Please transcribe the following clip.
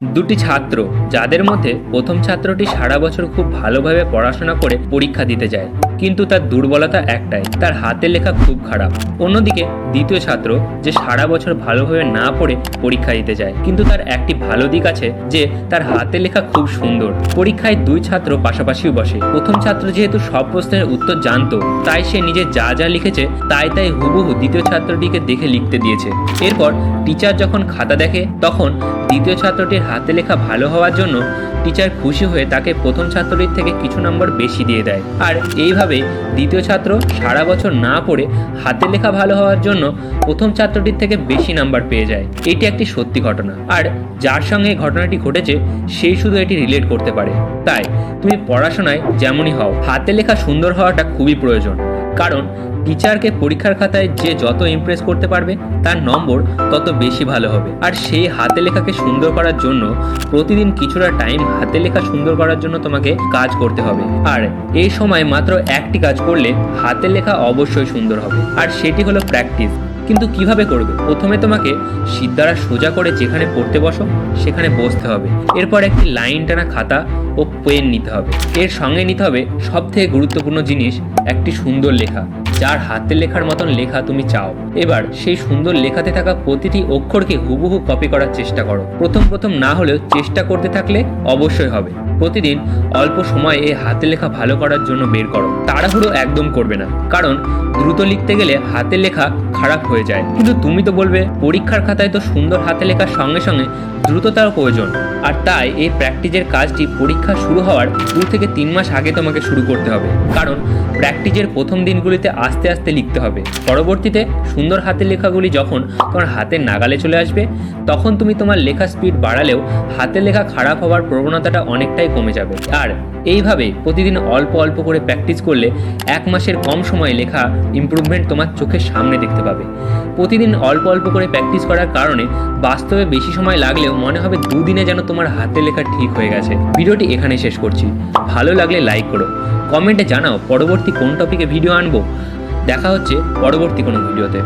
দুটি ছাত্র, যাদের মধ্যে প্রথম ছাত্রটি সারা বছর খুব ভালোভাবে পড়াশোনা করে পরীক্ষা দিতে যায়, কিন্তু তার দুর্বলতা একটাই, তার হাতে লেখা খুব খারাপ। অন্যদিকে দ্বিতীয় ছাত্র, যে সারা বছর ভালোভাবে না পড়ে পরীক্ষা দিতে যায়, কিন্তু তার একটি ভালো দিক আছে যে তার হাতে লেখা খুব সুন্দর। পরীক্ষায় দুই ছাত্র পাশাপাশিও বসে। প্রথম ছাত্র যেহেতু সব প্রশ্নের উত্তর জানতো, তাই সে নিজে যা যা লিখেছে তাই হুবহু দ্বিতীয় ছাত্রটিকে দেখে লিখতে দিয়েছে। এরপর টিচার যখন খাতা দেখে, তখন দ্বিতীয় ছাত্রটির হাতে লেখা ভালো হওয়ার জন্য টিচার খুশি হয়ে তাকে প্রথম ছাত্রটির থেকে কিছু নম্বর বেশি দিয়ে দেয়। আর এইভাবে দ্বিতীয় ছাত্র সারা বছর না পড়ে হাতে লেখা ভালো হওয়ার জন্য প্রথম ছাত্রটির থেকে বেশি নাম্বার পেয়ে যায়। এটি একটি সত্যি ঘটনা, আর যার সঙ্গে এই ঘটনাটি ঘটেছে সেই শুধু এটি রিলেট করতে পারে। তাই তুমি পড়াশোনায় যেমনই হও, হাতে লেখা সুন্দর হওয়াটা খুবই প্রয়োজন। কারণ টিচারকে পরীক্ষার খাতায় যে যত ইমপ্রেস করতে পারবে, তার নম্বর তত বেশি ভালো হবে। আর সেই হাতে লেখাকে সুন্দর করার জন্য প্রতিদিন কিছুটা টাইম হাতে লেখা সুন্দর করার জন্য তোমাকে কাজ করতে হবে। আর এই সময় মাত্র একটি কাজ করলে হাতে লেখা অবশ্যই সুন্দর হবে, আর সেটি হলো প্র্যাকটিস। কিন্তু কিভাবে করবে? প্রথমে তোমাকে সিদ্ধারা সোজা করে যেখানে পড়তে বসো সেখানে বসতে হবে। এরপর একটি লাইন টানা খাতা ও পেন নিতে হবে। এর সঙ্গে নিতে হবে সবথেকে গুরুত্বপূর্ণ জিনিস, একটি সুন্দর লেখা, যার হাতে লেখার মতন লেখা তুমি চাও। এবার সেই সুন্দর লেখাতে থাকা প্রতিটি অক্ষরকে হুবহু কপি করার চেষ্টা করো। প্রথম না হলেও চেষ্টা করতে থাকলে অবশ্যই হবে। প্রতিদিন অল্প সময় এই হাতে লেখা ভালো করার জন্য বের করো। তাড়াহুড়ো একদম করবে না, কারণ দ্রুত লিখতে গেলে হাতে লেখা খারাপ হয়ে যায়। কিন্তু তুমি তো বলবে, পরীক্ষার খাতায় তো সুন্দর হাতে লেখার সঙ্গে সঙ্গে দ্রুততার প্রয়োজন। আর তাই এই প্র্যাকটিসের কাজটি পরীক্ষা শুরু হওয়ার 2 থেকে 3 মাস আগে তোমাকে শুরু করতে হবে। কারণ প্র্যাকটিসের প্রথম দিনগুলিতে আস্তে আস্তে লিখতে হবে। পরবর্তীতে সুন্দর হাতের লেখাগুলি যখন তোমার হাতের নাগালে চলে আসবে, তখন তুমি তোমার লেখা স্পিড বাড়ালেও হাতের লেখা খারাপ হওয়ার প্রবণতাটা অনেকটাই কমে যাবে। আর এইভাবে প্রতিদিন অল্প অল্প করে প্র্যাকটিস করলে 1 মাসের কম সময়ে লেখা ইমপ্রুভমেন্ট তোমার চোখের সামনে দেখতে পাবে। প্রতিদিন অল্প অল্প করে প্র্যাকটিস করার কারণে বাস্তবে বেশি সময় লাগলেও মনে হবে 2 দিনে যেন তোমার হাতে লেখা ঠিক হয়ে গেছে। ভিডিওটি এখানে শেষ করছি। ভালো লাগলে লাইক করো, কমেন্টে জানাও পরবর্তী কোন টপিকে ভিডিও আনবো। দেখা হচ্ছে পরবর্তী কোনো ভিডিওতে।